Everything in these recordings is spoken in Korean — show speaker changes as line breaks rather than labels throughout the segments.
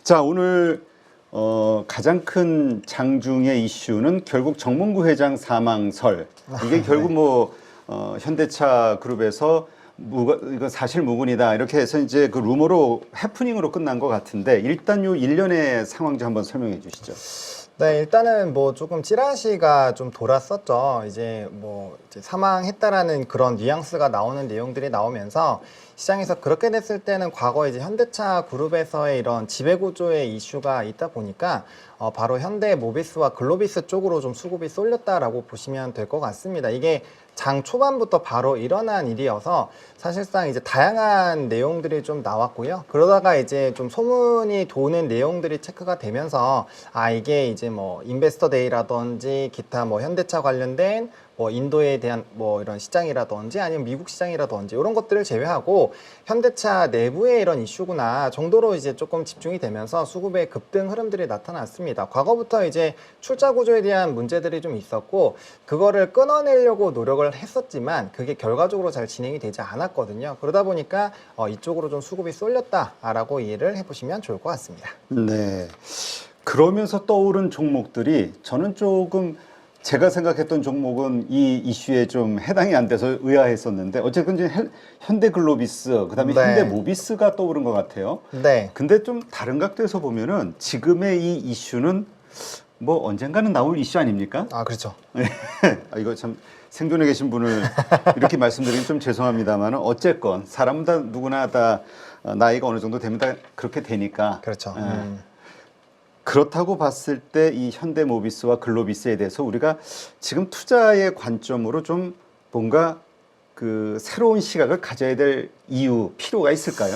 자, 오늘 가장 큰 장중의 이슈는 결국 정몽구 회장 사망설. 이게 결국 뭐 현대차 그룹에서 이거 사실 무근이다 이렇게 해서 이제 그 루머로 해프닝으로 끝난 것 같은데 일단 요 일련의 상황 좀 한번 설명해 주시죠.
네, 일단은 뭐 조금 찌라시가 좀 돌았었죠. 이제 사망했다라는 그런 뉘앙스가 나오는 내용들이 나오면서 시장에서 그렇게 됐을 때는 과거 이제 현대차 그룹에서의 이런 지배구조의 이슈가 있다 보니까 바로 현대 모비스와 글로비스 쪽으로 좀 수급이 쏠렸다라고 보시면 될 것 같습니다. 이게 장 초반부터 바로 일어난 일이어서 사실상 이제 다양한 내용들이 좀 나왔고요. 그러다가 이제 좀 소문이 도는 내용들이 체크가 되면서 이게 이제 뭐 인베스터 데이라든지 기타 뭐 현대차 관련된 뭐 인도에 대한 뭐 이런 시장이라든지 아니면 미국 시장이라든지 이런 것들을 제외하고 현대차 내부의 이런 이슈구나 정도로 이제 조금 집중이 되면서 수급의 급등 흐름들이 나타났습니다. 과거부터 이제 출자 구조에 대한 문제들이 좀 있었고 그거를 끊어내려고 노력을 했었지만 그게 결과적으로 잘 진행이 되지 않았거든요. 그러다 보니까 이쪽으로 좀 수급이 쏠렸다라고 이해를 해보시면 좋을 것 같습니다.
네. 그러면서 떠오른 종목들이 저는 조금 제가 생각했던 종목은 이 이슈에 좀 해당이 안 돼서 의아했었는데 어쨌든 이제 현대글로비스 그다음에
네.
현대모비스가 떠오른 것 같아요.
네.
근데 좀 다른 각도에서 보면은 지금의 이 이슈는 뭐 언젠가는 나올 이슈 아닙니까?
그렇죠.
이거 참 생존에 계신 분을 이렇게 말씀드리긴 좀 죄송합니다만 어쨌건 사람은 다 누구나 다 나이가 어느 정도 되면 다 그렇게 되니까.
그렇죠.
그렇다고 봤을 때 이 현대모비스와 글로비스에 대해서 우리가 지금 투자의 관점으로 좀 뭔가 그 새로운 시각을 가져야 될 이유, 필요가 있을까요?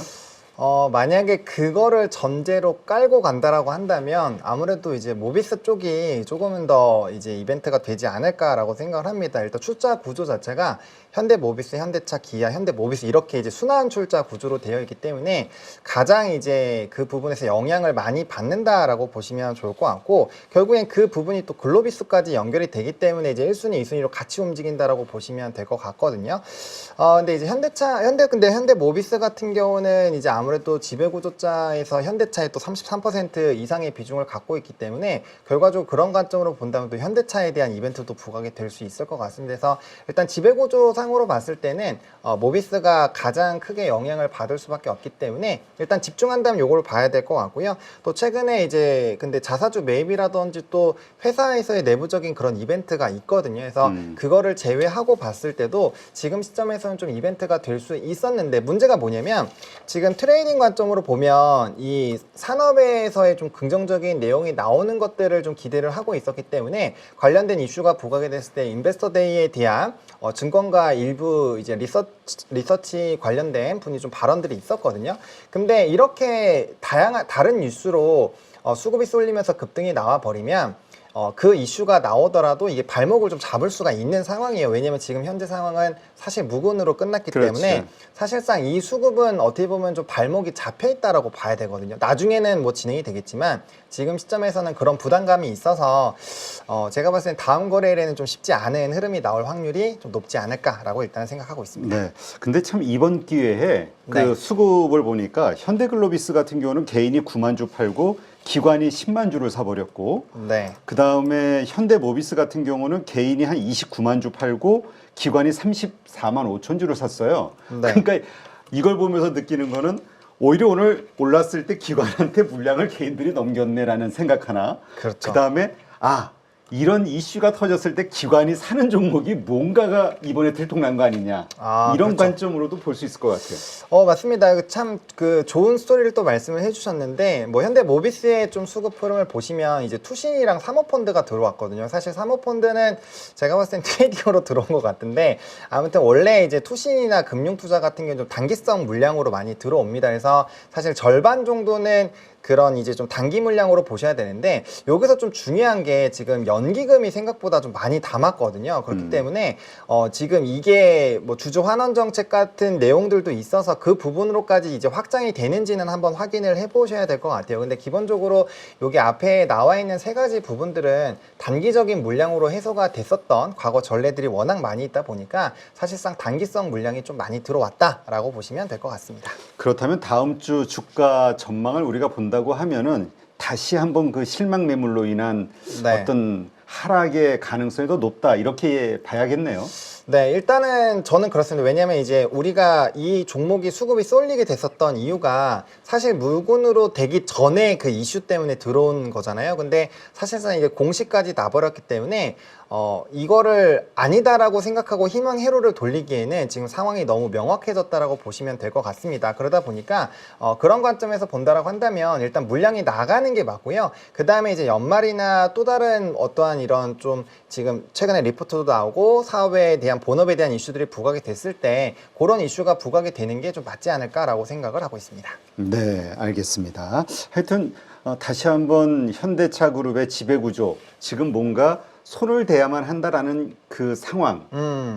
만약에 그거를 전제로 깔고 간다라고 한다면 아무래도 이제 모비스 쪽이 조금은 더 이제 이벤트가 되지 않을까라고 생각을 합니다. 일단 출자 구조 자체가 현대 모비스, 현대차, 기아, 현대 모비스 이렇게 이제 순환 출자 구조로 되어 있기 때문에 가장 이제 그 부분에서 영향을 많이 받는다라고 보시면 좋을 것 같고 결국엔 그 부분이 또 글로비스까지 연결이 되기 때문에 이제 1순위, 2순위로 같이 움직인다라고 보시면 될 것 같거든요. 근데 이제 현대 모비스 같은 경우는 이제 아무래도 지배구조자에서 현대차의 또 33% 이상의 비중을 갖고 있기 때문에 결과적으로 그런 관점으로 본다면 또 현대차에 대한 이벤트도 부각이 될 수 있을 것 같습니다. 그래서 일단 지배구조 상으로 봤을 때는 모비스가 가장 크게 영향을 받을 수밖에 없기 때문에 일단 집중한다면 요걸 봐야 될 것 같고요. 또 최근에 이제 근데 자사주 매입이라든지 또 회사에서의 내부적인 그런 이벤트가 있거든요. 그래서 그거를 제외하고 봤을 때도 지금 시점에서는 좀 이벤트가 될 수 있었는데 문제가 뭐냐면 지금 트레이딩 관점으로 보면 이 산업에서의 좀 긍정적인 내용이 나오는 것들을 좀 기대를 하고 있었기 때문에 관련된 이슈가 부각이 됐을 때 인베스터 데이에 대한 증권가 일부 이제 리서치 관련된 분이 좀 발언들이 있었거든요. 근데 이렇게 다른 뉴스로 수급이 쏠리면서 급등이 나와 버리면 그 이슈가 나오더라도 이게 발목을 좀 잡을 수가 있는 상황이에요. 왜냐면 지금 현재 상황은 사실 무근으로 끝났기
그렇죠.
때문에 사실상 이 수급은 어떻게 보면 좀 발목이 잡혀 있다라고 봐야 되거든요. 나중에는 뭐 진행이 되겠지만 지금 시점에서는 그런 부담감이 있어서 제가 봤을 땐 다음 거래일에는 좀 쉽지 않은 흐름이 나올 확률이 좀 높지 않을까라고 일단 생각하고 있습니다.
네. 근데 참 이번 기회에 그
네.
수급을 보니까 현대글로비스 같은 경우는 개인이 9만 주 팔고 기관이 10만 주를 사버렸고
네.
그 다음에 현대모비스 같은 경우는 개인이 한 29만 주 팔고 기관이 34만 5천 주를 샀어요.
네.
그러니까 이걸 보면서 느끼는 거는 오히려 오늘 올랐을 때 기관한테 물량을 개인들이 넘겼네라는 생각 하나.
그렇죠.
그 다음에 이런 이슈가 터졌을 때 기관이 사는 종목이 뭔가가 이번에 들통난 거 아니냐. 이런
그렇죠.
관점으로도 볼 수 있을 것 같아요.
맞습니다. 참 그 좋은 스토리를 또 말씀을 해주셨는데 뭐 현대 모비스의 좀 수급 흐름을 보시면 이제 투신이랑 사모펀드가 들어왔거든요. 사실 사모펀드는 제가 봤을 땐 트레이딩으로 들어온 것 같은데 아무튼 원래 이제 투신이나 금융투자 같은 경우는 좀 단기성 물량으로 많이 들어옵니다. 그래서 사실 절반 정도는 그런 이제 좀 단기 물량으로 보셔야 되는데 여기서 좀 중요한 게 지금 연기금이 생각보다 좀 많이 담았거든요. 그렇기 때문에 지금 이게 뭐 주주 환원 정책 같은 내용들도 있어서 그 부분으로까지 이제 확장이 되는지는 한번 확인을 해보셔야 될 것 같아요. 근데 기본적으로 여기 앞에 나와 있는 세 가지 부분들은 단기적인 물량으로 해소가 됐었던 과거 전례들이 워낙 많이 있다 보니까 사실상 단기성 물량이 좀 많이 들어왔다라고 보시면 될 것 같습니다.
그렇다면 다음 주 주가 전망을 우리가 본다. 나온다고 하면은 다시 한번 그 실망 매물로 인한
네.
어떤 하락의 가능성이 더 높다 이렇게 봐야겠네요.
네, 일단은 저는 그렇습니다. 왜냐하면 이제 우리가 이 종목이 수급이 쏠리게 됐었던 이유가 사실 물군으로 되기 전에 그 이슈 때문에 들어온 거잖아요. 근데 사실상 이게 공시까지 나버렸기 때문에 이거를 아니다라고 생각하고 희망 회로를 돌리기에는 지금 상황이 너무 명확해졌다라고 보시면 될 것 같습니다. 그러다 보니까 그런 관점에서 본다라고 한다면 일단 물량이 나가는 게 맞고요. 그 다음에 이제 연말이나 또 다른 어떠한 이런 좀 지금 최근에 리포트도 나오고 사업에 대한 본업에 대한 이슈들이 부각이 됐을 때 그런 이슈가 부각이 되는 게 좀 맞지 않을까라고 생각을 하고 있습니다.
네, 알겠습니다. 하여튼 다시 한번 현대차 그룹의 지배구조, 지금 뭔가 손을 대야만 한다라는 그 상황,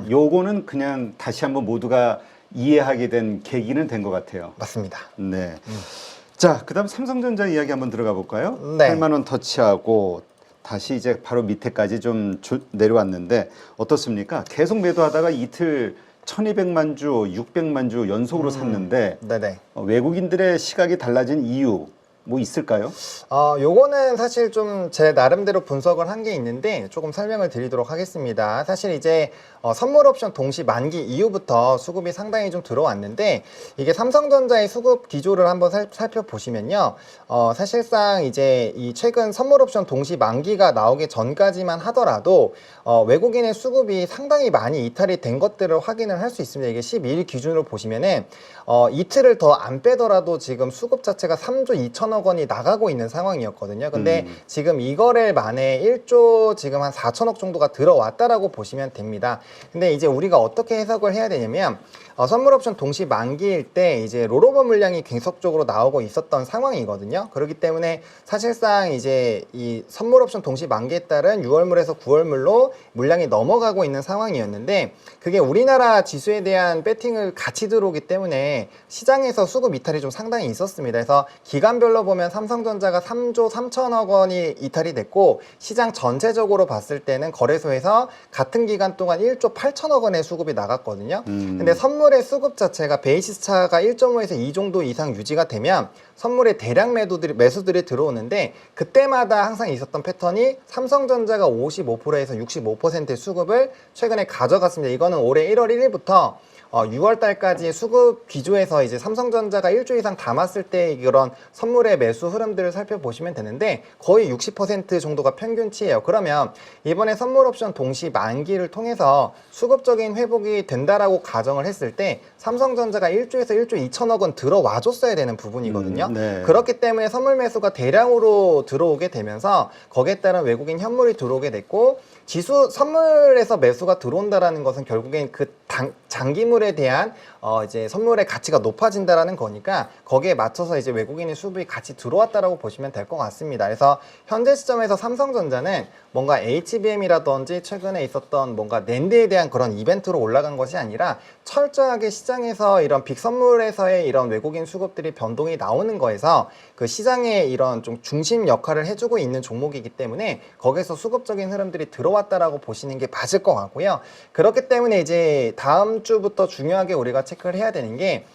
요거는 그냥 다시 한번 모두가 이해하게 된 계기는 된 것 같아요.
맞습니다.
네. 자, 그다음 삼성전자 이야기 한번 들어가 볼까요?
네.
8만 원 터치하고 다시 이제 바로 밑에까지 좀 내려왔는데 어떻습니까? 계속 매도하다가 이틀 1200만 주, 600만 주 연속으로 샀는데
네네.
외국인들의 시각이 달라진 이유 뭐 있을까요?
요거는 사실 좀 제 나름대로 분석을 한 게 있는데 조금 설명을 드리도록 하겠습니다. 사실 이제 선물 옵션 동시 만기 이후부터 수급이 상당히 좀 들어왔는데 이게 삼성전자의 수급 기조를 한번 살펴보시면요. 사실상 이제 이 최근 선물 옵션 동시 만기가 나오기 전까지만 하더라도 외국인의 수급이 상당히 많이 이탈이 된 것들을 확인을 할 수 있습니다. 이게 12일 기준으로 보시면은 이틀을 더 안 빼더라도 지금 수급 자체가 3조 2천억 원이 나가고 있는 상황이었거든요. 근데 지금 이거를 만에 1조 지금 한 4천억 정도가 들어왔다라고 보시면 됩니다. 근데 이제 우리가 어떻게 해석을 해야 되냐면 선물 옵션 동시 만기일 때 이제 롤오버 물량이 계속적으로 나오고 있었던 상황이거든요. 그렇기 때문에 사실상 이제 이 선물 옵션 동시 만기에 따른 6월물에서 9월물로 물량이 넘어가고 있는 상황이었는데 그게 우리나라 지수에 대한 배팅을 같이 들어오기 때문에 시장에서 수급 이탈이 좀 상당히 있었습니다. 그래서 기간별로 보면 삼성전자가 3조 3천억 원이 이탈이 됐고 시장 전체적으로 봤을 때는 거래소에서 같은 기간 동안 1조 8천억 원의 수급이 나갔거든요. 근데 선물의 수급 자체가 베이시스 차가 1.5에서 2 정도 이상 유지가 되면 선물의 대량 매수들이 들어오는데 그때마다 항상 있었던 패턴이 삼성전자가 55%에서 65%의 수급을 최근에 가져갔습니다. 이거는 올해 1월 1일부터 6월 달까지 수급 기조에서 이제 삼성전자가 1조 이상 담았을 때 그런 선물의 매수 흐름들을 살펴보시면 되는데 거의 60% 정도가 평균치예요. 그러면 이번에 선물 옵션 동시 만기를 통해서 수급적인 회복이 된다라고 가정을 했을 때 삼성전자가 1조에서 1조 2천억 원 들어와 줬어야 되는 부분이거든요.
네.
그렇기 때문에 선물 매수가 대량으로 들어오게 되면서 거기에 따른 외국인 현물이 들어오게 됐고 지수 선물에서 매수가 들어온다라는 것은 결국엔 그 장기물에 대한 이제 선물의 가치가 높아진다라는 거니까 거기에 맞춰서 이제 외국인의 수급이 같이 들어왔다라고 보시면 될 것 같습니다. 그래서 현재 시점에서 삼성전자는 뭔가 HBM이라든지 최근에 있었던 뭔가 낸드에 대한 그런 이벤트로 올라간 것이 아니라 철저하게 시장에서 이런 빅 선물에서의 이런 외국인 수급들이 변동이 나오는 거에서 그 시장의 이런 좀 중심 역할을 해주고 있는 종목이기 때문에 거기서 수급적인 흐름들이 들어왔다라고 보시는 게 맞을 것 같고요. 그렇기 때문에 이제 다음 주부터 중요하게 우리가 체크를 해야 되는 게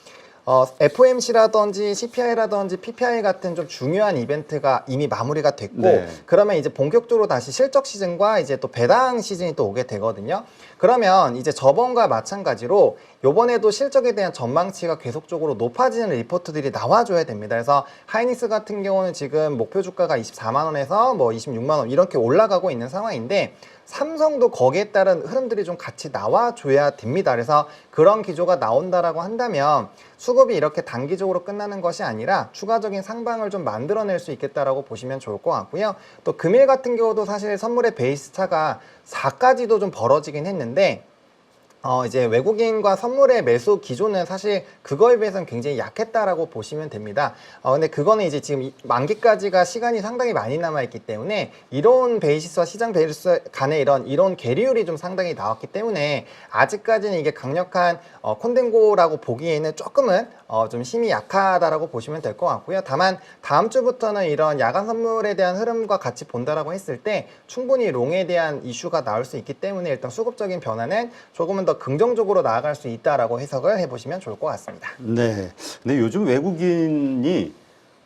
FOMC라든지 CPI라든지 PPI 같은 좀 중요한 이벤트가 이미 마무리가 됐고
네.
그러면 이제 본격적으로 다시 실적 시즌과 이제 또 배당 시즌이 또 오게 되거든요. 그러면 이제 저번과 마찬가지로 요번에도 실적에 대한 전망치가 계속적으로 높아지는 리포트들이 나와줘야 됩니다. 그래서 하이닉스 같은 경우는 지금 목표 주가가 24만 원에서 뭐 26만 원 이렇게 올라가고 있는 상황인데 삼성도 거기에 따른 흐름들이 좀 같이 나와줘야 됩니다. 그래서 그런 기조가 나온다라고 한다면 수급이 이렇게 단기적으로 끝나는 것이 아니라 추가적인 상방을 좀 만들어낼 수 있겠다라고 보시면 좋을 것 같고요. 또 금일 같은 경우도 사실 선물의 베이스 차가 4까지도 좀 벌어지긴 했는데 이제 외국인과 선물의 매수 기조는 사실 그거에 비해서는 굉장히 약했다라고 보시면 됩니다. 근데 그거는 이제 지금 만기까지가 시간이 상당히 많이 남아있기 때문에 이론 베이시스와 시장 베이시스 간의 이런 이론 계리율이 좀 상당히 나왔기 때문에 아직까지는 이게 강력한 콘덴고라고 보기에는 조금은 좀 힘이 약하다라고 보시면 될 것 같고요. 다만 다음 주부터는 이런 야간 선물에 대한 흐름과 같이 본다라고 했을 때 충분히 롱에 대한 이슈가 나올 수 있기 때문에 일단 수급적인 변화는 조금은 더 긍정적으로 나아갈 수 있다라고 해석을 해보시면 좋을 것 같습니다.
네. 근데 요즘 외국인이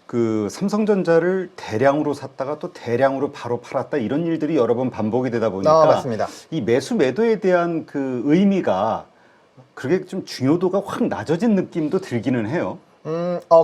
그 삼성전자를 대량으로 샀다가 또 대량으로 바로 팔았다 이런 일들이 여러 번 반복이 되다 보니까
맞습니다.
이 매수 매도에 대한 그 의미가 그게 좀 중요도가 확 낮아진 느낌도 들기는 해요.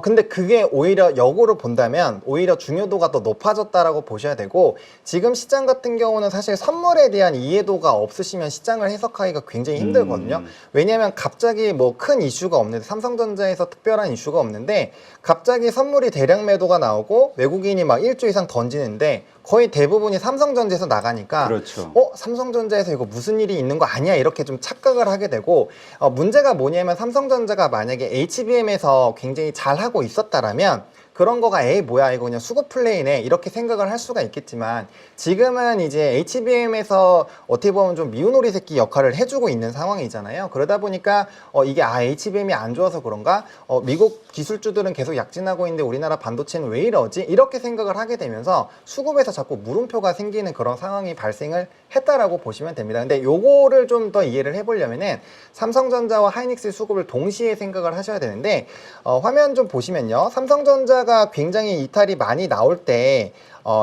근데 그게 오히려 역으로 본다면 오히려 중요도가 더 높아졌다라고 보셔야 되고, 지금 시장 같은 경우는 사실 선물에 대한 이해도가 없으시면 시장을 해석하기가 굉장히 힘들거든요. 왜냐하면 갑자기 뭐 큰 이슈가 없는데, 삼성전자에서 특별한 이슈가 없는데 갑자기 선물이 대량 매도가 나오고 외국인이 막 1조 이상 던지는데 거의 대부분이 삼성전자에서 나가니까
그렇죠.
삼성전자에서 이거 무슨 일이 있는 거 아니야, 이렇게 좀 착각을 하게 되고, 문제가 뭐냐면 삼성전자가 만약에 HBM에서 굉장히 잘하고 있었다라면 그런 거가 에이 뭐야 이거 그냥 수급 플레이네 이렇게 생각을 할 수가 있겠지만, 지금은 이제 HBM에서 어떻게 보면 좀 미운오리 새끼 역할을 해주고 있는 상황이잖아요. 그러다 보니까 이게 HBM이 안 좋아서 그런가, 미국 기술주들은 계속 약진하고 있는데 우리나라 반도체는 왜 이러지, 이렇게 생각을 하게 되면서 수급에서 자꾸 물음표가 생기는 그런 상황이 발생을 했다라고 보시면 됩니다. 근데 요거를 좀 더 이해를 해보려면은 삼성전자와 하이닉스 수급을 동시에 생각을 하셔야 되는데, 화면 좀 보시면요, 삼성전자가 굉장히 이탈이 많이 나올 때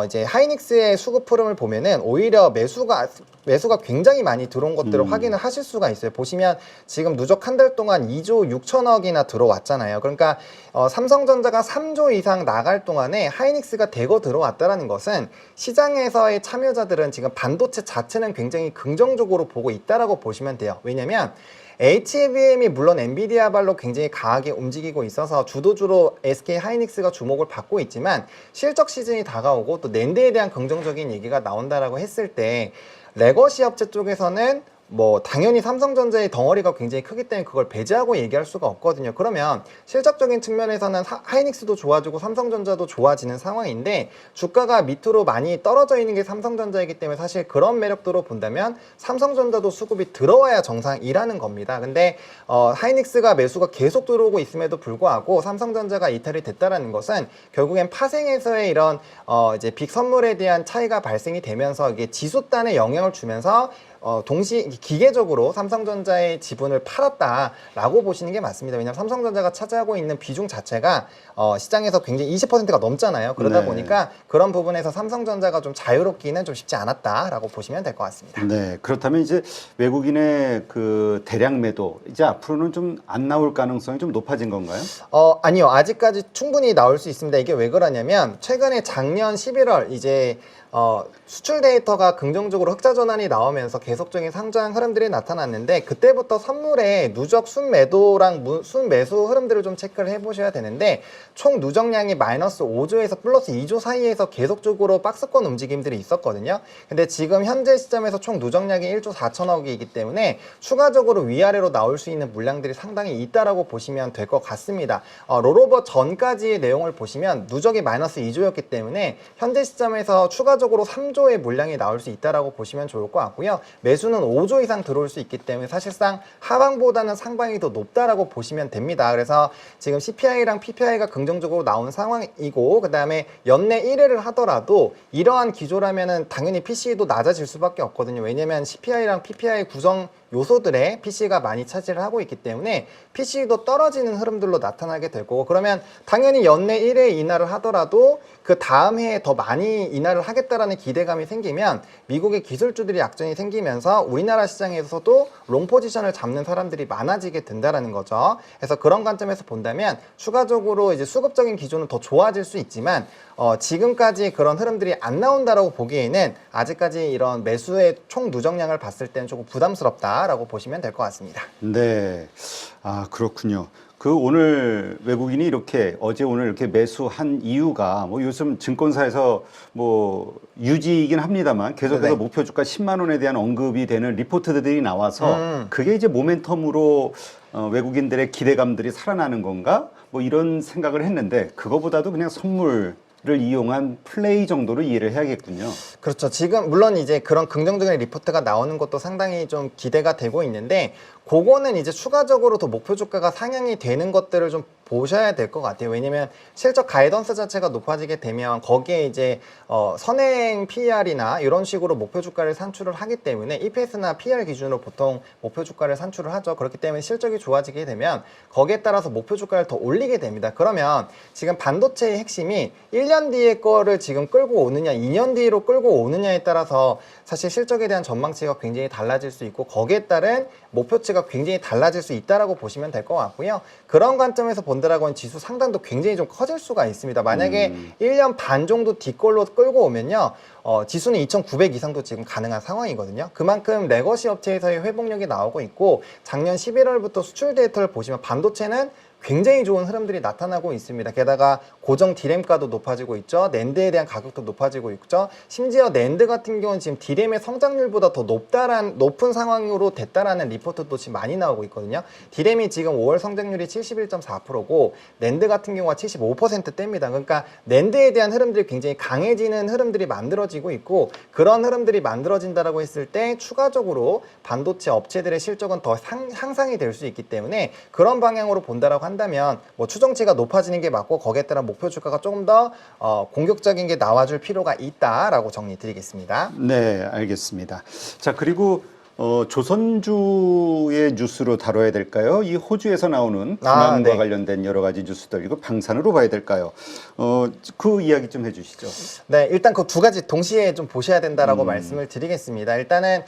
이제 하이닉스의 수급 흐름을 보면은 오히려 매수가 굉장히 많이 들어온 것들을 확인을 하실 수가 있어요. 보시면 지금 누적 한 달 동안 2조 6천억이나 들어왔잖아요. 그러니까 삼성전자가 3조 이상 나갈 동안에 하이닉스가 대거 들어왔다라는 것은 시장에서의 참여자들은 지금 반도체 자체는 굉장히 긍정적으로 보고 있다라고 보시면 돼요. 왜냐면 HBM이 물론 엔비디아 발로 굉장히 강하게 움직이고 있어서 주도주로 SK 하이닉스가 주목을 받고 있지만, 실적 시즌이 다가오고 또 낸드에 대한 긍정적인 얘기가 나온다라고 했을 때 레거시 업체 쪽에서는 뭐 당연히 삼성전자의 덩어리가 굉장히 크기 때문에 그걸 배제하고 얘기할 수가 없거든요. 그러면 실적적인 측면에서는 하이닉스도 좋아지고 삼성전자도 좋아지는 상황인데, 주가가 밑으로 많이 떨어져 있는 게 삼성전자이기 때문에 사실 그런 매력도로 본다면 삼성전자도 수급이 들어와야 정상이라는 겁니다. 근데 하이닉스가 매수가 계속 들어오고 있음에도 불구하고 삼성전자가 이탈이 됐다라는 것은 결국엔 파생에서의 이런 이제 빅 선물에 대한 차이가 발생이 되면서 이게 지수단에 영향을 주면서 동시 기계적으로 삼성전자의 지분을 팔았다라고 보시는 게 맞습니다. 왜냐하면 삼성전자가 차지하고 있는 비중 자체가 시장에서 굉장히 20%가 넘잖아요. 그러다
네.
보니까 그런 부분에서 삼성전자가 좀 자유롭기는 좀 쉽지 않았다라고 보시면 될 것 같습니다.
네, 그렇다면 이제 외국인의 그 대량 매도 이제 앞으로는 좀 안 나올 가능성이 좀 높아진 건가요?
아니요. 아직까지 충분히 나올 수 있습니다. 이게 왜 그러냐면 최근에 작년 11월 이제 수출 데이터가 긍정적으로 흑자 전환이 나오면서 계속적인 상장 흐름들이 나타났는데, 그때부터 선물의 누적 순매도랑 순매수 흐름들을 좀 체크를 해보셔야 되는데, 총 누적량이 마이너스 5조에서 플러스 2조 사이에서 계속적으로 박스권 움직임들이 있었거든요. 근데 지금 현재 시점에서 총 누적량이 1조 4천억이기 때문에 추가적으로 위아래로 나올 수 있는 물량들이 상당히 있다라고 보시면 될 것 같습니다. 롤오버 전까지의 내용을 보시면 누적이 마이너스 2조였기 때문에 현재 시점에서 추가적으로 3조의 물량이 나올 수 있다라고 보시면 좋을 것 같고요. 매수는 5조 이상 들어올 수 있기 때문에 사실상 하방보다는 상방이 더 높다라고 보시면 됩니다. 그래서 지금 CPI랑 PPI가 긍정적으로 나온 상황이고, 그 다음에 연내 1회를 하더라도 이러한 기조라면은 당연히 PC도 낮아질 수밖에 없거든요. 왜냐면 CPI랑 PPI 구성 요소들의 PC가 많이 차지를 하고 있기 때문에 PC도 떨어지는 흐름들로 나타나게 되고, 그러면 당연히 연내 1회 인하를 하더라도 그 다음 해에 더 많이 인하를 하겠다라는 기대감이 생기면 미국의 기술주들이 약전이 생기면서 우리나라 시장에서도 롱 포지션을 잡는 사람들이 많아지게 된다라는 거죠. 그래서 그런 관점에서 본다면 추가적으로 이제 수급적인 기조는 더 좋아질 수 있지만, 지금까지 그런 흐름들이 안 나온다라고 보기에는 아직까지 이런 매수의 총 누적량을 봤을 때는 조금 부담스럽다라고 보시면 될 것 같습니다.
네, 그렇군요. 그 오늘 외국인이 이렇게 어제 오늘 이렇게 매수한 이유가 뭐 요즘 증권사에서 뭐 유지이긴 합니다만 계속해서
네네.
목표 주가 10만 원에 대한 언급이 되는 리포트들이 나와서 그게 이제 모멘텀으로 외국인들의 기대감들이 살아나는 건가? 뭐 이런 생각을 했는데, 그거보다도 그냥 선물을 이용한 플레이 정도로 이해를 해야겠군요.
그렇죠. 지금 물론 이제 그런 긍정적인 리포트가 나오는 것도 상당히 좀 기대가 되고 있는데, 그거는 이제 추가적으로 더 목표 주가가 상향이 되는 것들을 좀 보셔야 될 것 같아요. 왜냐면 실적 가이던스 자체가 높아지게 되면 거기에 이제 선행 PER이나 이런 식으로 목표 주가를 산출을 하기 때문에 EPS나 PER 기준으로 보통 목표 주가를 산출을 하죠. 그렇기 때문에 실적이 좋아지게 되면 거기에 따라서 목표 주가를 더 올리게 됩니다. 그러면 지금 반도체의 핵심이 1년 뒤의 거를 지금 끌고 오느냐 2년 뒤로 끌고 오느냐에 따라서 사실 실적에 대한 전망치가 굉장히 달라질 수 있고 거기에 따른 목표치가 굉장히 달라질 수 있다라고 보시면 될 것 같고요. 그런 관점에서 본다라고는 지수 상단도 굉장히 좀 커질 수가 있습니다. 만약에 1년 반 정도 뒷걸로 끌고 오면요. 지수는 2,900 이상도 지금 가능한 상황이거든요. 그만큼 레거시 업체에서의 회복력이 나오고 있고 작년 11월부터 수출 데이터를 보시면 반도체는 굉장히 좋은 흐름들이 나타나고 있습니다. 게다가 고정 디램가도 높아지고 있죠. 낸드에 대한 가격도 높아지고 있죠. 심지어 낸드 같은 경우는 지금 디램의 성장률보다 더 높은 상황으로 됐다라는 리포트도 지금 많이 나오고 있거든요. 디램이 지금 5월 성장률이 71.4%고 낸드 같은 경우가 75%대입니다. 그러니까 낸드에 대한 흐름들이 굉장히 강해지는 흐름들이 만들어지고 있고 그런 흐름들이 만들어진다라고 했을 때 추가적으로 반도체 업체들의 실적은 더 향상이 될 수 있기 때문에 그런 방향으로 본다라고 한다면 뭐 추정치가 높아지는 게 맞고 거기에 따른 목표 주가가 조금 더 공격적인 게 나와줄 필요가 있다라고 정리 드리겠습니다.
네, 알겠습니다. 자, 그리고 조선주의 뉴스로 다뤄야 될까요? 이 호주에서 나오는 군함과
네.
관련된 여러 가지 뉴스들, 이거 방산으로 봐야 될까요? 그 이야기 좀 해주시죠.
네, 일단 그 두 가지 동시에 좀 보셔야 된다라고 말씀을 드리겠습니다. 일단은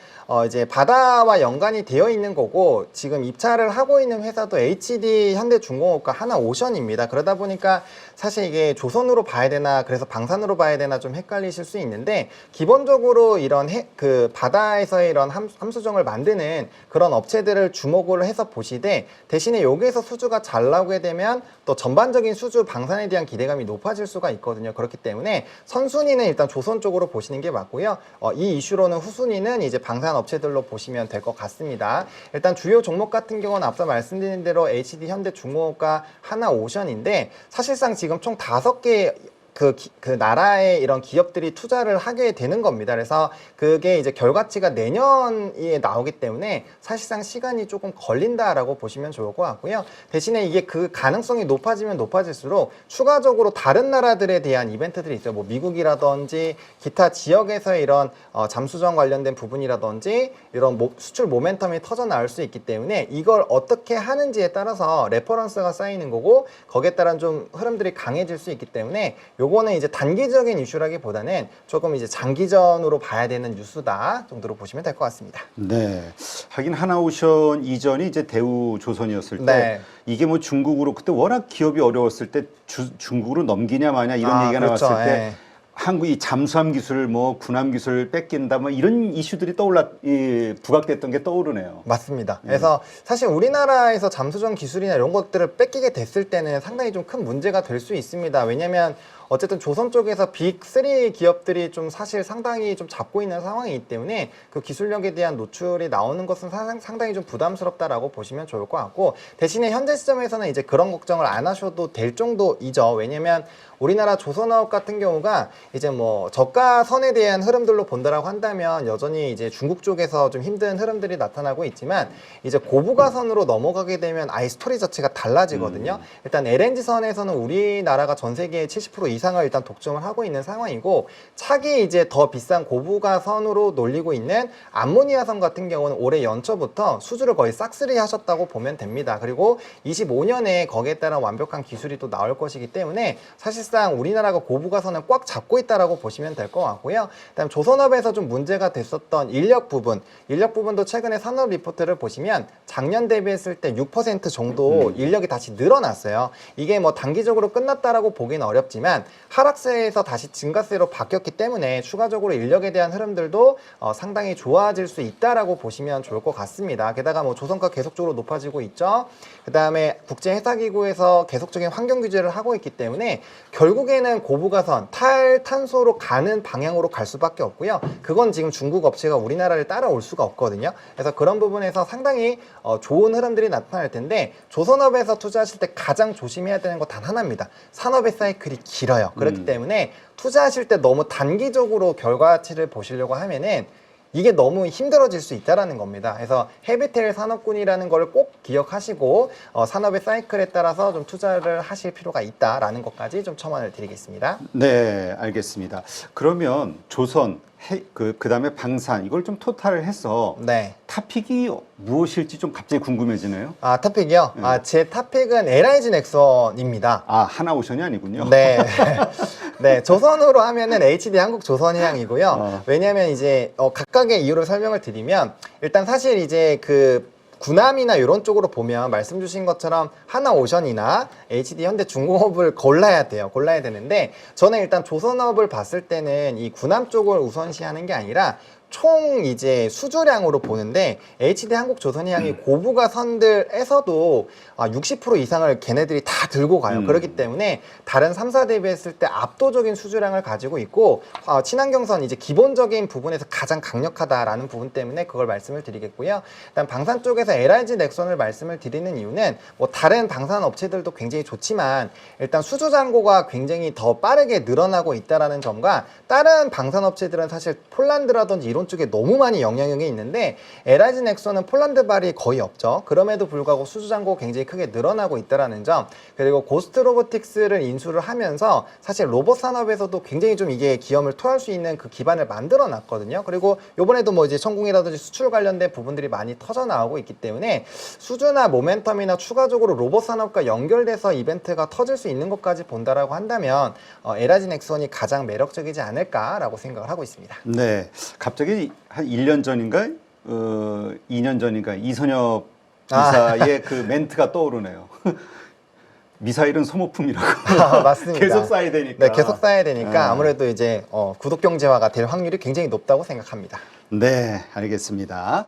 이제 바다와 연관이 되어 있는 거고 지금 입찰을 하고 있는 회사도 HD 현대중공업과 하나오션입니다. 그러다 보니까 사실 이게 조선으로 봐야 되나 그래서 방산으로 봐야 되나 좀 헷갈리실 수 있는데 기본적으로 이런 그 바다에서의 이런 함수정을 만드는 그런 업체들을 주목을 해서 보시되 대신에 여기에서 수주가 잘 나오게 되면 또 전반적인 수주 방산에 대한 기대감이 높아질 수가 있거든요. 그렇기 때문에 선순위는 일단 조선 쪽으로 보시는 게 맞고요. 이 이슈로는 후순위는 이제 방산 업체들로 보시면 될 것 같습니다. 일단 주요 종목 같은 경우는 앞서 말씀드린 대로 HD 현대중공업과 하나오션인데 사실상 지금 총 5개 그 나라의 이런 기업들이 투자를 하게 되는 겁니다. 그래서 그게 이제 결과치가 내년에 나오기 때문에 사실상 시간이 조금 걸린다라고 보시면 좋을 것 같고요. 대신에 이게 그 가능성이 높아지면 높아질수록 추가적으로 다른 나라들에 대한 이벤트들이 있어요. 뭐 미국이라든지 기타 지역에서의 이런 잠수정 관련된 부분이라든지 이런 수출 모멘텀이 터져 나올 수 있기 때문에 이걸 어떻게 하는지에 따라서 레퍼런스가 쌓이는 거고 거기에 따른 좀 흐름들이 강해질 수 있기 때문에 요거는 이제 단기적인 이슈라기보다는 조금 이제 장기전으로 봐야 되는 뉴스다 정도로 보시면 될 것 같습니다.
네. 하긴 하나오션 이전이 이제 대우조선이었을 때
네.
이게 뭐 중국으로 그때 워낙 기업이 어려웠을 때 중국으로 넘기냐 마냐 이런 얘기가
그렇죠.
나왔을 때
예.
한국이 잠수함 기술, 뭐 군함 기술 뺏긴다, 뭐 이런 이슈들이 부각됐던 게 떠오르네요.
맞습니다. 그래서 사실 우리나라에서 잠수정 기술이나 이런 것들을 뺏기게 됐을 때는 상당히 좀 큰 문제가 될 수 있습니다. 왜냐하면 어쨌든 조선 쪽에서 빅3 기업들이 좀 사실 상당히 좀 잡고 있는 상황이기 때문에 그 기술력에 대한 노출이 나오는 것은 상당히 좀 부담스럽다라고 보시면 좋을 것 같고 대신에 현재 시점에서는 이제 그런 걱정을 안 하셔도 될 정도이죠. 왜냐면 우리나라 조선업 같은 경우가 이제 뭐 저가선에 대한 흐름들로 본다라고 한다면 여전히 이제 중국 쪽에서 좀 힘든 흐름들이 나타나고 있지만 이제 고부가선으로 넘어가게 되면 아예 스토리 자체가 달라지거든요. 일단 LNG선에서는 우리나라가 전 세계의 70% 이상을 일단 독점을 하고 있는 상황이고 차기 이제 더 비싼 고부가선으로 놀리고 있는 암모니아선 같은 경우는 올해 연초부터 수주를 거의 싹쓸이 하셨다고 보면 됩니다. 그리고 25년에 거기에 따른 완벽한 기술이 또 나올 것이기 때문에 사실상 우리나라가 고부가선을 꽉 잡고 있다라고 보시면 될 것 같고요. 그다음 조선업에서 좀 문제가 됐었던 인력 부분도 최근에 산업 리포트를 보시면 작년 대비했을 때 6% 정도 인력이 다시 늘어났어요. 이게 뭐 단기적으로 끝났다라고 보기는 어렵지만 하락세에서 다시 증가세로 바뀌었기 때문에 추가적으로 인력에 대한 흐름들도 상당히 좋아질 수 있다라고 보시면 좋을 것 같습니다. 게다가 뭐 조선가 계속적으로 높아지고 있죠. 그 다음에 국제회사기구에서 계속적인 환경 규제를 하고 있기 때문에 결국에는 고부가선 탈탄소로 가는 방향으로 갈 수밖에 없고요. 그건 지금 중국 업체가 우리나라를 따라올 수가 없거든요. 그래서 그런 부분에서 상당히 좋은 흐름들이 나타날 텐데 조선업에서 투자하실 때 가장 조심해야 되는 거 단 하나입니다. 산업의 사이클이 길어요. 그렇기 때문에 투자하실 때 너무 단기적으로 결과치를 보시려고 하면은 이게 너무 힘들어질 수 있다라는 겁니다. 그래서 헤비테일 산업군이라는 걸 꼭 기억하시고 산업의 사이클에 따라서 좀 투자를 하실 필요가 있다라는 것까지 좀 첨언을 드리겠습니다.
네, 알겠습니다. 그러면 조선, 그다음에 방산 이걸 좀 토탈을 해서
네.
타픽이 무엇일지 좀 갑자기 궁금해지네요.
아, 타픽이요? 제 타픽은 LIG 넥슨입니다.
아, 하나오션이 아니군요.
네. 네, 조선으로 하면은 HD 한국조선해양이고요. 왜냐면 이제 각각의 이유를 설명을 드리면 일단 사실 이제 그 군함이나 이런 쪽으로 보면 말씀 주신 것처럼 하나오션이나 HD 현대중공업을 골라야 돼요. 골라야 되는데 저는 일단 조선업을 봤을 때는 이 군함 쪽을 우선시하는 게 아니라 총 이제 수주량으로 보는데 HD 한국조선해양이 고부가 선들에서도 60% 이상을 걔네들이 다 들고 가요. 그렇기 때문에 다른 3사 대비했을 때 압도적인 수주량을 가지고 있고 친환경선 이제 기본적인 부분에서 가장 강력하다라는 부분 때문에 그걸 말씀을 드리겠고요. 일단 방산 쪽에서 LIG 넥슨을 말씀을 드리는 이유는 뭐 다른 방산 업체들도 굉장히 좋지만 일단 수주 잔고가 굉장히 더 빠르게 늘어나고 있다라는 점과 다른 방산 업체들은 사실 폴란드라든지 이런 쪽에 너무 많이 영향력이 있는데 LIG 넥슨은 폴란드발이 거의 없죠. 그럼에도 불구하고 수주 잔고가 굉장히 크게 늘어나고 있다라는 점, 그리고 고스트 로보틱스를 인수를 하면서 사실 로봇 산업에서도 굉장히 좀 이게 기염을 토할 수 있는 그 기반을 만들어 놨거든요. 그리고 요번에도 뭐 이제 천궁이라든지 수출 관련된 부분들이 많이 터져 나오고 있기 때문에 수주나 모멘텀이나 추가적으로 로봇 산업과 연결돼서 이벤트가 터질 수 있는 것까지 본다라고 한다면 LIG 넥슨이 가장 매력적이지 않을까라고 생각을 하고 있습니다.
네, 갑자기 한 1년 전인가, 2년 전인가 이선엽 이사의 그 멘트가 떠오르네요. 미사일은 소모품이라고.
맞습니다.
계속 쌓아야 되니까.
네, 계속 쌓아야 되니까 아무래도 이제 구독 경제화가 될 확률이 굉장히 높다고 생각합니다.
네, 알겠습니다.